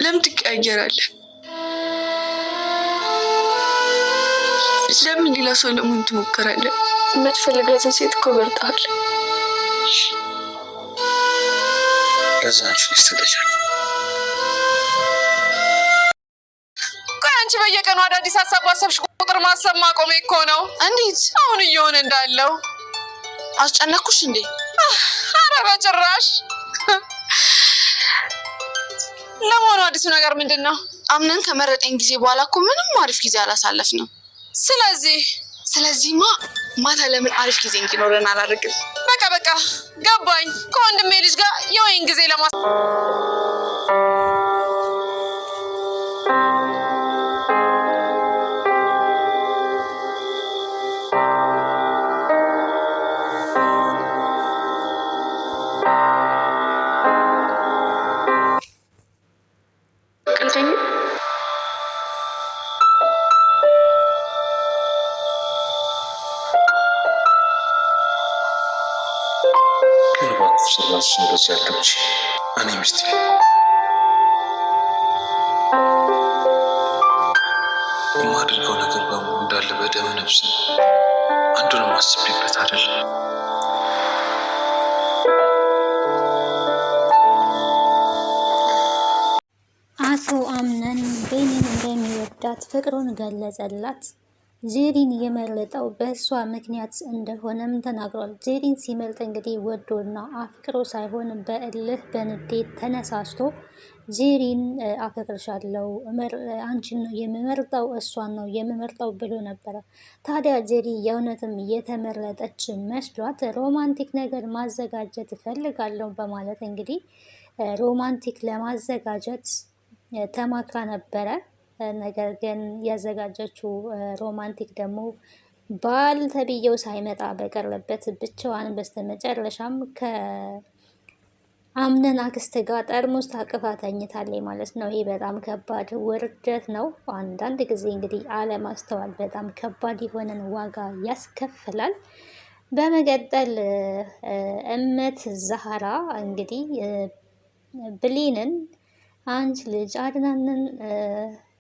ለምን ትቀያየራለህ? ለምን ሌላ ሰው ለመሆን ትሞክራለህ? የምትፈልጋትን ሴት እኮ በርጣል። ለዛ ይስተደሻል። ቆይ አንቺ በየቀኑ አዳዲስ ሀሳብ ባሰብሽ ቁጥር ማሰብ ማቆሜ እኮ ነው። እንዴት አሁን እየሆነ እንዳለው አስጨነኩሽ እንዴ? ኧረ በጭራሽ። ለመሆኑ አዲሱ ነገር ምንድን ነው? አምነን ከመረጠኝ ጊዜ በኋላ እኮ ምንም አሪፍ ጊዜ አላሳለፍንም። ስለዚህማ ማታ ለምን አሪፍ ጊዜ እንዲኖረን አላደርግም? በቃ ገባኝ። ከወንድሜ ልጅ ጋር የወይን ጊዜ ያለች እኔ ሚስቴ የማደርገው ነገር በሙሉ እንዳለ በደመ ነፍስ ነው። አንዱንም አስቤበት አይደለም። አቶ አምነን ቤኒን እንደሚወዳት ፍቅሩን ገለጸላት። ጄሪን የመረጠው በእሷ ምክንያት እንደሆነም ተናግሯል። ጄሪን ሲመርጥ እንግዲህ ወዶና አፍቅሮ ሳይሆን በእልህ በንዴት ተነሳስቶ ጄሪን አፈቅርሻለሁ፣ አንቺን ነው የምመርጠው፣ እሷን ነው የምመርጠው ብሎ ነበረ። ታዲያ ጄሪ የእውነትም የተመረጠች መስሏት ሮማንቲክ ነገር ማዘጋጀት እፈልጋለሁ በማለት እንግዲህ ሮማንቲክ ለማዘጋጀት ተማክራ ነበረ። ነገር ግን ያዘጋጀችው ሮማንቲክ ደግሞ ባል ተብዬው ሳይመጣ በቀረበት ብቻዋን በስተመጨረሻም ከአምነን አክስት ጋር ጠርሙስ ታቅፋ ተኝታለች ማለት ነው። ይህ በጣም ከባድ ውርደት ነው። አንዳንድ ጊዜ እንግዲህ አለማስተዋል በጣም ከባድ የሆነን ዋጋ ያስከፍላል። በመቀጠል እመት ዛህራ እንግዲህ ብሌንን አንቺ ልጅ አድናንን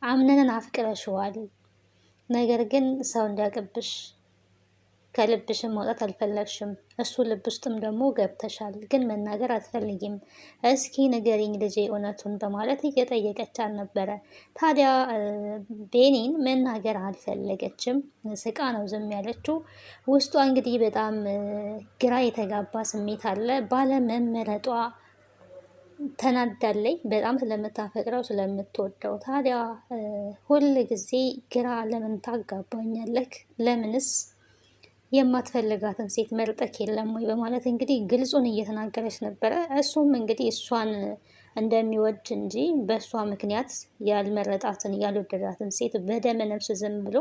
አምነንን አፍቅረሽዋል፣ ነገር ግን ሰው እንዲያቅብሽ ከልብሽም መውጣት አልፈለግሽም። እሱ ልብ ውስጥም ደግሞ ገብተሻል፣ ግን መናገር አትፈልጊም። እስኪ ንገሪኝ ልጄ እውነቱን በማለት እየጠየቀቻት ነበረ። ታዲያ ቤኒን መናገር አልፈለገችም፣ ስቃ ነው ዝም ያለችው። ውስጧ እንግዲህ በጣም ግራ የተጋባ ስሜት አለ። ባለመመረጧ ተናዳለይ፣ በጣም ስለምታፈቅረው ስለምትወደው። ታዲያ ሁል ጊዜ ግራ ለምን ታጋባኛለህ? ለምንስ የማትፈልጋትን ሴት መርጠክ የለም ወይ? በማለት እንግዲህ ግልጹን እየተናገረች ነበረ። እሱም እንግዲህ እሷን እንደሚወድ እንጂ በእሷ ምክንያት ያልመረጣትን ያልወደዳትን ሴት በደመ ነፍስ ዝም ብሎ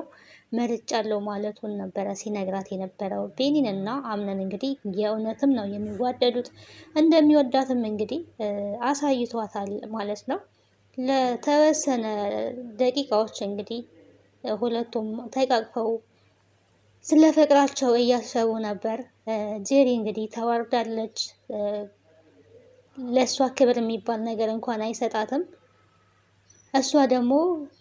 መርጫለው ማለቱን ነበረ ሲነግራት የነበረው። ቤኒን እና አምነን እንግዲህ የእውነትም ነው የሚዋደዱት፣ እንደሚወዳትም እንግዲህ አሳይቷታል ማለት ነው። ለተወሰነ ደቂቃዎች እንግዲህ ሁለቱም ተቃቅፈው ስለ ፍቅራቸው እያሰቡ ነበር። ጄሪ እንግዲህ ተዋርዳለች። ለእሷ ክብር የሚባል ነገር እንኳን አይሰጣትም። እሷ ደግሞ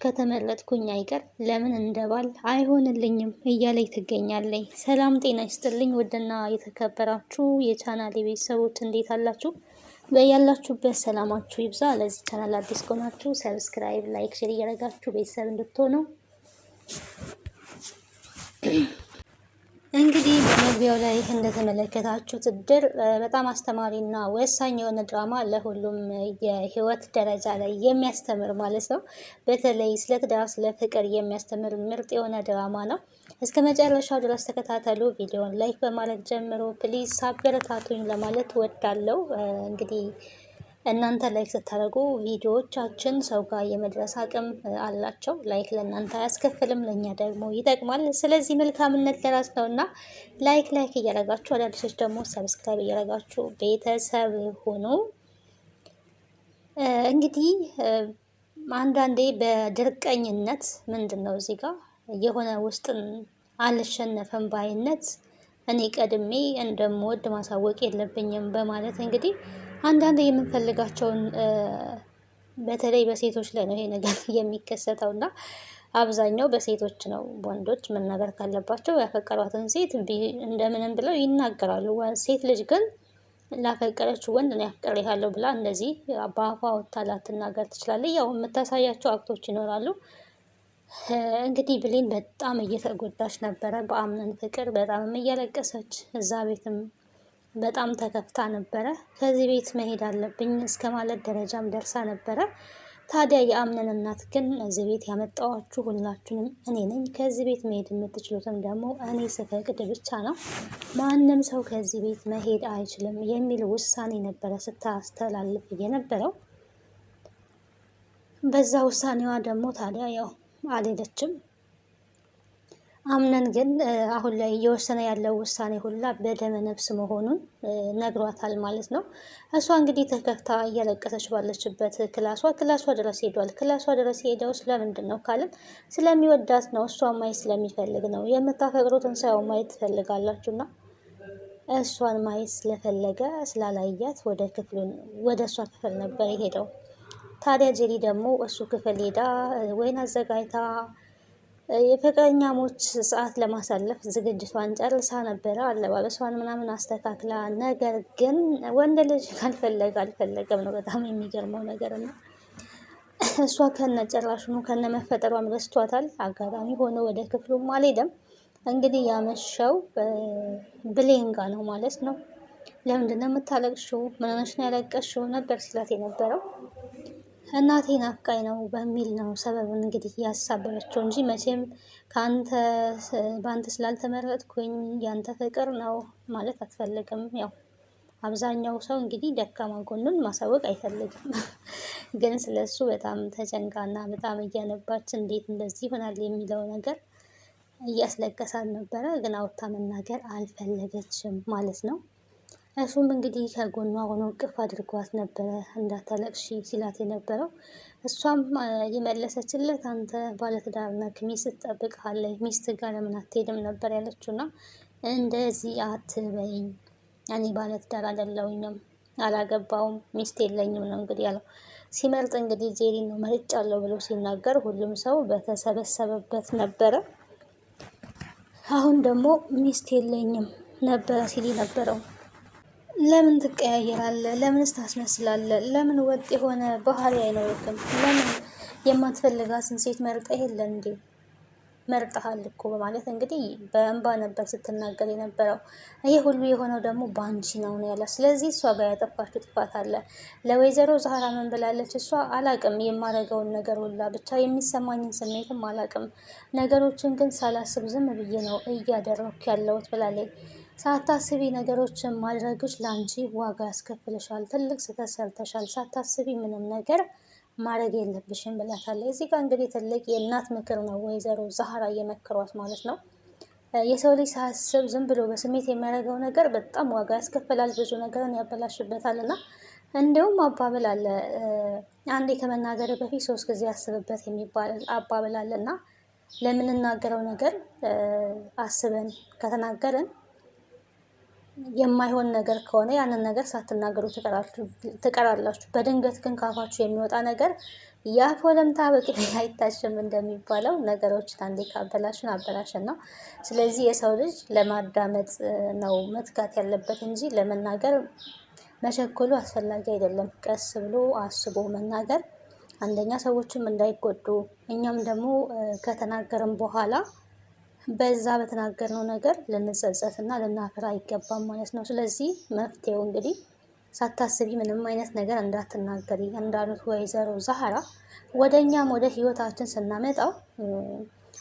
ከተመረጥኩኝ አይቀር ለምን እንደባል አይሆንልኝም እያለች ትገኛለች። ሰላም ጤና ይስጥልኝ ውድና የተከበራችሁ የቻናል ቤተሰቦች እንዴት አላችሁ? በያላችሁበት ሰላማችሁ ይብዛ። ለዚህ ቻናል አዲስ ከሆናችሁ ሰብስክራይብ፣ ላይክ፣ ሼር እያደረጋችሁ ቤተሰብ እንድትሆኑ እንግዲህ በመግቢያው ላይ እንደተመለከታችሁት ድር በጣም አስተማሪና ወሳኝ የሆነ ድራማ ለሁሉም የህይወት ደረጃ ላይ የሚያስተምር ማለት ነው። በተለይ ስለ ትዳር፣ ስለ ፍቅር የሚያስተምር ምርጥ የሆነ ድራማ ነው። እስከ መጨረሻው ድረስ ተከታተሉ። ቪዲዮን ላይክ በማለት ጀምሮ ፕሊዝ አበረታቱኝ ለማለት ወዳለው እንግዲህ እናንተ ላይክ ስታደርጉ ቪዲዮዎቻችን ሰው ጋር የመድረስ አቅም አላቸው። ላይክ ለእናንተ አያስከፍልም፣ ለእኛ ደግሞ ይጠቅማል። ስለዚህ መልካምነት ለራስ ነው እና ላይክ እያደረጋችሁ አዳዲሶች ደግሞ ሰብስክራይብ እያደረጋችሁ ቤተሰብ ሆኑ። እንግዲህ አንዳንዴ በድርቀኝነት ምንድን ነው እዚህ ጋር የሆነ ውስጥን አልሸነፈም ባይነት እኔ ቀድሜ እንደምወድ ማሳወቅ የለብኝም በማለት እንግዲህ አንዳንድ የምንፈልጋቸውን በተለይ በሴቶች ላይ ነው ይሄ ነገር የሚከሰተው እና አብዛኛው በሴቶች ነው። ወንዶች መናገር ካለባቸው ያፈቀሯትን ሴት እንደምንም ብለው ይናገራሉ። ሴት ልጅ ግን ላፈቀረችው ወንድ ነው ያፍቅሬሃለሁ ብላ እንደዚህ በአፏ ወጥታ ላትናገር ትችላለች። ያው የምታሳያቸው አክቶች ይኖራሉ። እንግዲህ ብሌን በጣም እየተጎዳች ነበረ በአምነን ፍቅር፣ በጣም እያለቀሰች እዛ ቤትም በጣም ተከፍታ ነበረ። ከዚህ ቤት መሄድ አለብኝ እስከ ማለት ደረጃም ደርሳ ነበረ። ታዲያ የአምነን እናት ግን እዚህ ቤት ያመጣኋችሁ ሁላችሁንም እኔ ነኝ፣ ከዚህ ቤት መሄድ የምትችሉትም ደግሞ እኔ ስፈቅድ ብቻ ነው፣ ማንም ሰው ከዚህ ቤት መሄድ አይችልም የሚል ውሳኔ ነበረ ስታስተላልፍ የነበረው። በዛ ውሳኔዋ ደግሞ ታዲያ ያው አልሄደችም። አምነን ግን አሁን ላይ እየወሰነ ያለው ውሳኔ ሁላ በደመ ነፍስ መሆኑን ነግሯታል ማለት ነው። እሷ እንግዲህ ተከፍታ እያለቀሰች ባለችበት ክላሷ ድረስ ሄዷል። ክላሷ ድረስ ሄደው ስለምንድን ነው ካልን ስለሚወዳት ነው። እሷን ማየት ስለሚፈልግ ነው። የምታፈቅሩትን ሳይሆን ማየት ትፈልጋላችሁና እሷን ማየት ስለፈለገ ስላላያት ወደ እሷ ክፍል ነበር የሄደው። ታዲያ ጄሪ ደግሞ እሱ ክፍል ሄዳ ወይን አዘጋጅታ የፍቅረኛሞች ሰዓት ለማሳለፍ ዝግጅቷን ጨርሳ ነበረ። አለባበሷን ምናምን አስተካክላ፣ ነገር ግን ወንድ ልጅ አልፈለገም ነው በጣም የሚገርመው ነገር እና እሷ ከነ ጭራሹኑ ከነ መፈጠሯም ረስቷታል። አጋጣሚ ሆኖ ወደ ክፍሉም አልሄደም። እንግዲህ ያመሸው ብሌን ጋ ነው ማለት ነው። ለምንድን ነው የምታለቅሽው? ምን ሆነሽ ነው ያለቀሽው? ነበር ሲላት የነበረው። እናቴ ናፍቃኝ ነው በሚል ነው ሰበቡን እንግዲህ ያሳበረችው እንጂ መቼም በአንተ ስላልተመረጥኩኝ ያንተ ፍቅር ነው ማለት አትፈልግም። ያው አብዛኛው ሰው እንግዲህ ደካማ ጎኑን ማሳወቅ አይፈልግም። ግን ስለሱ በጣም ተጨንቃና በጣም እያነባች እንዴት እንደዚህ ይሆናል የሚለው ነገር እያስለቀሳት ነበረ። ግን አውጥታ መናገር አልፈለገችም ማለት ነው። እሱም እንግዲህ ከጎኗ ሆኖ እቅፍ አድርጓት ነበረ እንዳታለቅሺ ሲላት የነበረው። እሷም የመለሰችለት አንተ ባለትዳር ነህ፣ ሚስት ትጠብቅሃለች፣ ሚስት ጋር ለምን አትሄድም ነበር ያለችውና እንደዚህ አትበይኝ፣ እኔ ባለትዳር አይደለሁኝም፣ አላገባውም፣ ሚስት የለኝም ነው እንግዲህ ያለው። ሲመርጥ እንግዲህ ጄሪን ነው መርጫለሁ ብሎ ሲናገር ሁሉም ሰው በተሰበሰበበት ነበረ። አሁን ደግሞ ሚስት የለኝም ነበረ ሲል ነበረው። ለምን ትቀያየራለህ? ለምንስ ታስመስላለህ? ለምን ወጥ የሆነ ባህሪ አይኖርክም? ለምን የማትፈልጋትን ሴት መርጠህ የለ እንዴ? መርጠሃል እኮ በማለት እንግዲህ በእንባ ነበር ስትናገር የነበረው። ይህ ሁሉ የሆነው ደግሞ በአንቺ ነው ያለ። ስለዚህ እሷ ጋር ያጠፋችው ጥፋት አለ። ለወይዘሮ ዛህራ ምን ብላለች? እሷ አላቅም የማደርገውን ነገር ሁላ ብቻ የሚሰማኝን ስሜትም አላቅም፣ ነገሮችን ግን ሳላስብ ዝም ብዬ ነው እያደረኩ ያለሁት ብላለች። ሳታስቢ ነገሮችን ማድረግሽ ለአንቺ ዋጋ ያስከፍልሻል። ትልቅ ስህተት ሰርተሻል። ሳታስቢ ምንም ነገር ማድረግ የለብሽም ብላታለች። እዚህ ጋር እንግዲህ ትልቅ የእናት ምክር ነው ወይዘሮ ዛህራ እየመከሯት ማለት ነው። የሰው ልጅ ሳያስብ ዝም ብሎ በስሜት የሚያደርገው ነገር በጣም ዋጋ ያስከፍላል፣ ብዙ ነገርን ያበላሽበታል። እና እንዲሁም አባብል አለ፣ አንዴ ከመናገር በፊት 3 ጊዜ ያስብበት የሚባል አባብል አለ እና ለምንናገረው ነገር አስበን ከተናገርን የማይሆን ነገር ከሆነ ያንን ነገር ሳትናገሩ ትቀራላችሁ። በድንገት ግን ካፋችሁ የሚወጣ ነገር የአፍ ወለምታ በቅቤ አይታሽም እንደሚባለው ነገሮችን አንዴ ካበላሽን አበላሽን ነው። ስለዚህ የሰው ልጅ ለማዳመጥ ነው መትጋት ያለበት እንጂ ለመናገር መቸኮሉ አስፈላጊ አይደለም። ቀስ ብሎ አስቦ መናገር አንደኛ ሰዎችም እንዳይጎዱ፣ እኛም ደግሞ ከተናገርን በኋላ በዛ በተናገርነው ነገር ልንጸጸት እና ልናፍር አይገባም ማለት ነው። ስለዚህ መፍትሄው እንግዲህ ሳታስቢ ምንም አይነት ነገር እንዳትናገሪ እንዳሉት ወይዘሮ ዛህራ ወደ እኛም ወደ ህይወታችን ስናመጣው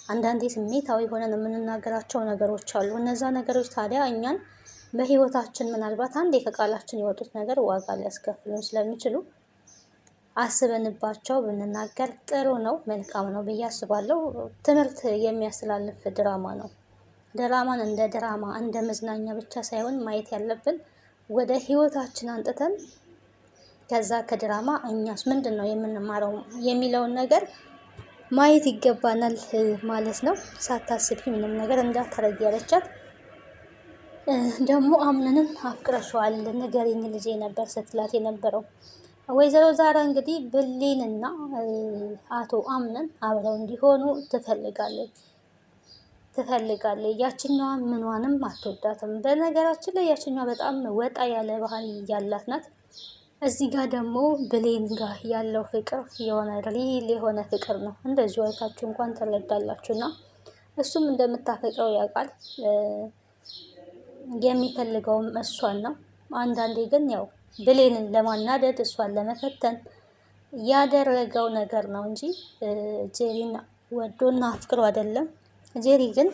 አንዳንዴ ስሜታዊ ሆነን የምንናገራቸው ነገሮች አሉ። እነዛ ነገሮች ታዲያ እኛን በህይወታችን ምናልባት አንዴ ከቃላችን የወጡት ነገር ዋጋ ሊያስከፍሉን ስለሚችሉ አስበንባቸው ብንናገር ጥሩ ነው፣ መልካም ነው ብዬ አስባለሁ። ትምህርት የሚያስተላልፍ ድራማ ነው። ድራማን እንደ ድራማ እንደ መዝናኛ ብቻ ሳይሆን ማየት ያለብን ወደ ህይወታችን አንጥተን ከዛ ከድራማ እኛስ ምንድን ነው የምንማረው የሚለውን ነገር ማየት ይገባናል ማለት ነው። ሳታስቢ ምንም ነገር እንዳታረጊ ያለቻት ደግሞ አምነንም አፍቅረሽዋል ንገሪኝ ልጄ ነበር ስትላት የነበረው። ወይዘሮ ዛራ እንግዲህ ብሌንና አቶ አምነን አብረው እንዲሆኑ ትፈልጋለች። ያችኛዋ ምኗንም አትወዳትም። በነገራችን ላይ ያችኛዋ በጣም ወጣ ያለ ባህሪ ያላት ናት። እዚህ ጋር ደግሞ ብሌን ጋር ያለው ፍቅር የሆነ ሪል የሆነ ፍቅር ነው። እንደዚሁ አይታችሁ እንኳን ትረዳላችሁ። እና እሱም እንደምታፈቅረው ያውቃል። የሚፈልገውም እሷን ነው። አንዳንዴ ግን ያው ብሌንን ለማናደድ እሷን ለመፈተን ያደረገው ነገር ነው እንጂ ጄሪን ወዶና አፍቅሮ አይደለም። ጄሪ ግን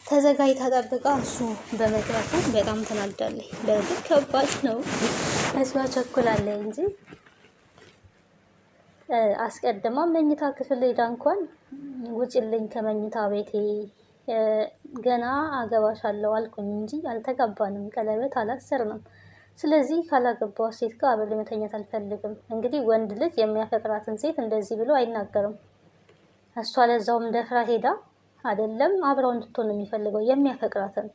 ተዘጋጅታ ጠብቃ እሱ በመግባቱ በጣም ተናዳለች። በእርግጥ ከባድ ነው፣ እሷ ቸኩላለች እንጂ አስቀድማ መኝታ ክፍል ሄዳ እንኳን ውጭልኝ ከመኝታ ቤቴ ገና አገባሻለሁ አልኩኝ እንጂ አልተጋባንም፣ ቀለበት አላሰርንም። ስለዚህ ካላገባው ሴት ጋር አብሬ መተኛት አልፈልግም። እንግዲህ ወንድ ልጅ የሚያፈቅራትን ሴት እንደዚህ ብሎ አይናገርም። እሷ ለዛውም ደፍራ ሄዳ አይደለም አብረው እንድትሆን የሚፈልገው የሚያፈቅራትን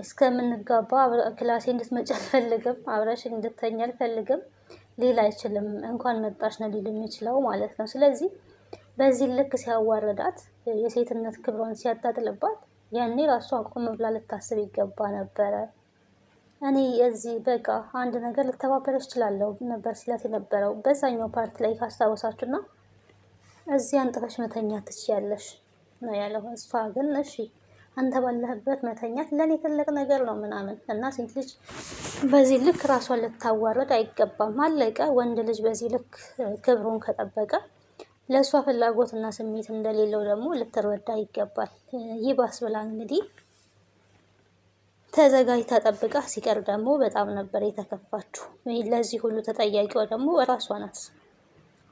እስከምንጋባ ክላሴ እንድትመጪ አልፈልግም፣ አብረሽ እንድትተኛ አልፈልግም ሊል አይችልም። እንኳን መጣሽ ነው ሊል የሚችለው ማለት ነው። ስለዚህ በዚህ ልክ ሲያዋርዳት የሴትነት ክብሯን ሲያጣጥልባት ያኔ ራሷ ቆም ብላ ልታስብ ይገባ ነበረ። እኔ እዚህ በቃ አንድ ነገር ልተባበረች እችላለሁ ነበር ሲላት የነበረው በዛኛው ፓርት ላይ ካስታወሳችሁና እዚህ አንጥፈሽ መተኛት ትችያለሽ ነው ያለው። እሷ ግን እሺ አንተ ባለህበት መተኛት ለኔ ትልቅ ነገር ነው ምናምን እና ሴት ልጅ በዚህ ልክ ራሷን ልታዋረድ አይገባም። አለቀ። ወንድ ልጅ በዚህ ልክ ክብሩን ከጠበቀ ለእሷ ፍላጎትና ስሜት እንደሌለው ደግሞ ልትረዳ ይገባል። ይባስ ብላ እንግዲህ ተዘጋጅታ ጠብቃ ሲቀር ደግሞ በጣም ነበር የተከፋችሁ። ለዚህ ሁሉ ተጠያቂዋ ደግሞ እራሷ ናት።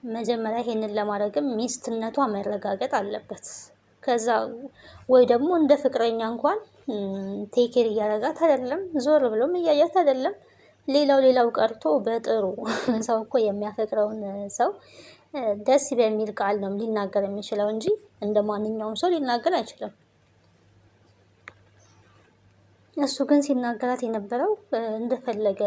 መጀመሪያ ይሄንን ለማድረግም ሚስትነቷ መረጋገጥ አለበት። ከዛ ወይ ደግሞ እንደ ፍቅረኛ እንኳን ቴኬር እያረጋት አይደለም፣ ዞር ብሎም እያያት አይደለም። ሌላው ቀርቶ በጥሩ ሰው እኮ የሚያፈቅረውን ሰው ደስ በሚል ቃል ነው ሊናገር የሚችለው እንጂ እንደ ማንኛውም ሰው ሊናገር አይችልም። እሱ ግን ሲናገራት የነበረው እንደፈለገ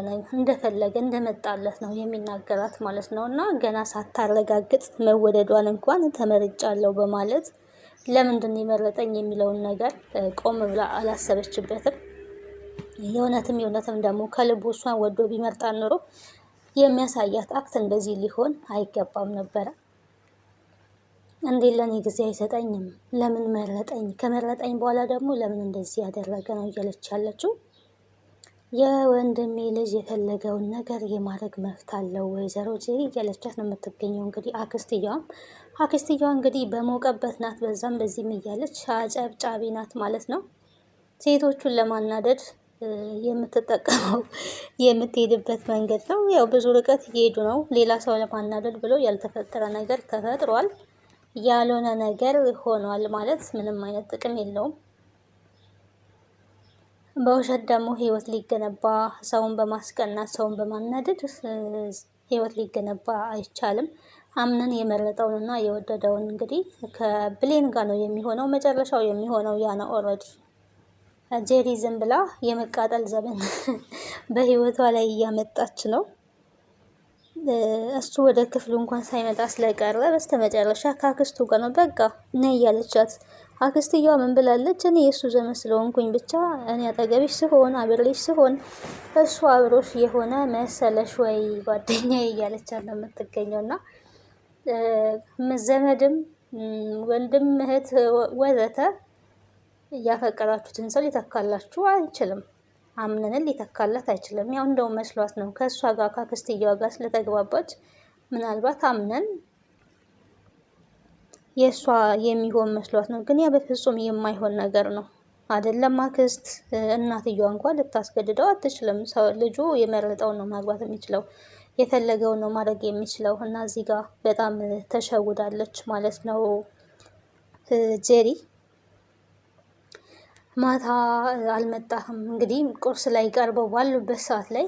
እንደመጣለት ነው የሚናገራት ማለት ነው። እና ገና ሳታረጋግጥ መወደዷን እንኳን ተመርጫለሁ በማለት ለምንድን ነው የመረጠኝ የሚለውን ነገር ቆም ብላ አላሰበችበትም። የእውነትም ደግሞ ከልቡ እሷን ወዶ ቢመርጣት ኖሮ የሚያሳያት አክት እንደዚህ ሊሆን አይገባም ነበረ። እንዴት ለኔ ጊዜ አይሰጠኝም? ለምን መረጠኝ? ከመረጠኝ በኋላ ደግሞ ለምን እንደዚህ ያደረገ ነው እያለች ያለችው። የወንድሜ ልጅ የፈለገውን ነገር የማድረግ መብት አለው ወይዘሮ ጄሪ እያለቻት ነው የምትገኘው። እንግዲህ አክስትየዋ እንግዲህ በሞቀበት ናት፣ በዛም በዚህም እያለች አጨብጫቢ ናት ማለት ነው። ሴቶቹን ለማናደድ የምትጠቀመው የምትሄድበት መንገድ ነው። ያው ብዙ ርቀት እየሄዱ ነው። ሌላ ሰው ለማናደድ ብሎ ያልተፈጠረ ነገር ተፈጥሯል፣ ያልሆነ ነገር ሆኗል ማለት ምንም አይነት ጥቅም የለውም። በውሸት ደግሞ ህይወት ሊገነባ ሰውን በማስቀናት ሰውን በማናደድ ህይወት ሊገነባ አይቻልም። አምነን የመረጠውንና የወደደውን እንግዲህ ከብሌን ጋር ነው የሚሆነው። መጨረሻው የሚሆነው ያ ነው። ኦልሬዲ ጄሪ ዝም ብላ የመቃጠል ዘመን በህይወቷ ላይ እያመጣች ነው። እሱ ወደ ክፍሉ እንኳን ሳይመጣ ስለቀረ በስተመጨረሻ ከአክስቱ ጋር ነው በቃ ነይ እያለቻት። አክስትየዋ ምን ብላለች? እኔ የእሱ ዘመን ስለሆንኩኝ ብቻ እኔ አጠገብሽ ስሆን አብሬሽ ስሆን እሱ አብሮሽ የሆነ መሰለሽ ወይ ጓደኛ እያለቻት ነው የምትገኘው። እና ዘመድም ወንድም እህት ወዘተ ያፈቀራችሁትን ሰው ሊተካላችሁ አይችልም። አምነንን ሊተካላት አይችልም። ያው እንደው መስሏት ነው ከእሷ ጋር ከአክስትየዋ ጋር ስለተግባባች ምናልባት አምነን የእሷ የሚሆን መስሏት ነው። ግን ያ በፍጹም የማይሆን ነገር ነው። አይደለም አክስት እናትየዋ እንኳን ልታስገድደው አትችልም። ልጁ የመረጠውን ነው ማግባት የሚችለው፣ የፈለገውን ነው ማድረግ የሚችለው። እና እዚህ ጋር በጣም ተሸውዳለች ማለት ነው ጄሪ። ማታ አልመጣህም እንግዲህ ቁርስ ላይ ቀርበው ባሉበት ሰዓት ላይ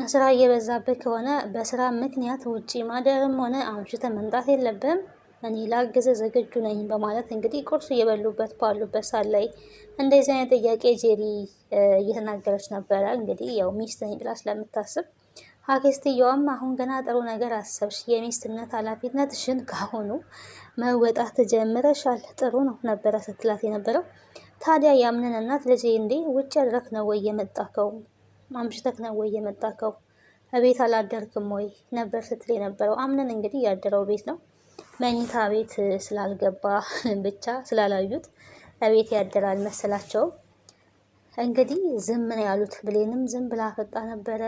ስራ እየበዛበት ከሆነ በስራ ምክንያት ውጪ ማደርም ሆነ አምሽተ መምጣት የለብህም። እኔ ላግዝ ዝግጁ ነኝ በማለት እንግዲህ ቁርስ እየበሉበት ባሉበት ሳት ላይ እንደዚህ አይነት ጥያቄ ጄሪ እየተናገረች ነበረ። እንግዲህ ያው ሚስት ነኝ ብላ ስለምታስብ አክስትየዋም አሁን ገና ጥሩ ነገር አሰብሽ፣ የሚስትነት ኃላፊነትሽን ካሁኑ መወጣት ጀምረሻል፣ ጥሩ ነው ነበረ ስትላት የነበረው። ታዲያ ያምንን እናት ልጄ እንዴ ውጭ ያድረክ ነው ወይ የመጣከው? ማምሽተክ ነው ወይ የመጣከው? እቤት አላደርክም ወይ ነበር ስትል የነበረው። አምነን እንግዲህ ያደረው ቤት ነው፣ መኝታ ቤት ስላልገባ ብቻ ስላላዩት እቤት ያደራል መሰላቸውም። እንግዲህ ዝም ነው ያሉት። ብሌንም ዝም ብላ ፈጣ ነበረ።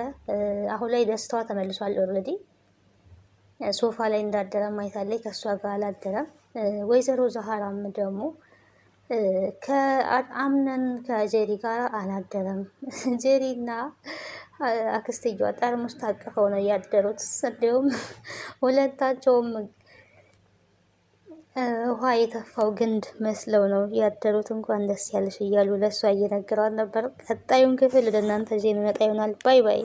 አሁን ላይ ደስታዋ ተመልሷል። ኦልሬዲ ሶፋ ላይ እንዳደረ ማይታለች፣ ከእሷ ጋር አላደረም። ወይዘሮ ዛህራም ደግሞ ከአምነን ከጄሪ ጋር አላደረም። ጄሪና አክስትየዋ ጠርሙስ ታቅፈው ነው ያደሩት። እንዲሁም ሁለታቸውም ውሃ የተፋው ግንድ መስለው ነው ያደሩት። እንኳን ደስ ያለሽ እያሉ ለእሷ እየነገሯት ነበር። ቀጣዩን ክፍል ወደ እናንተ ይዤ የምመጣ ይሆናል። ባይ ባይ።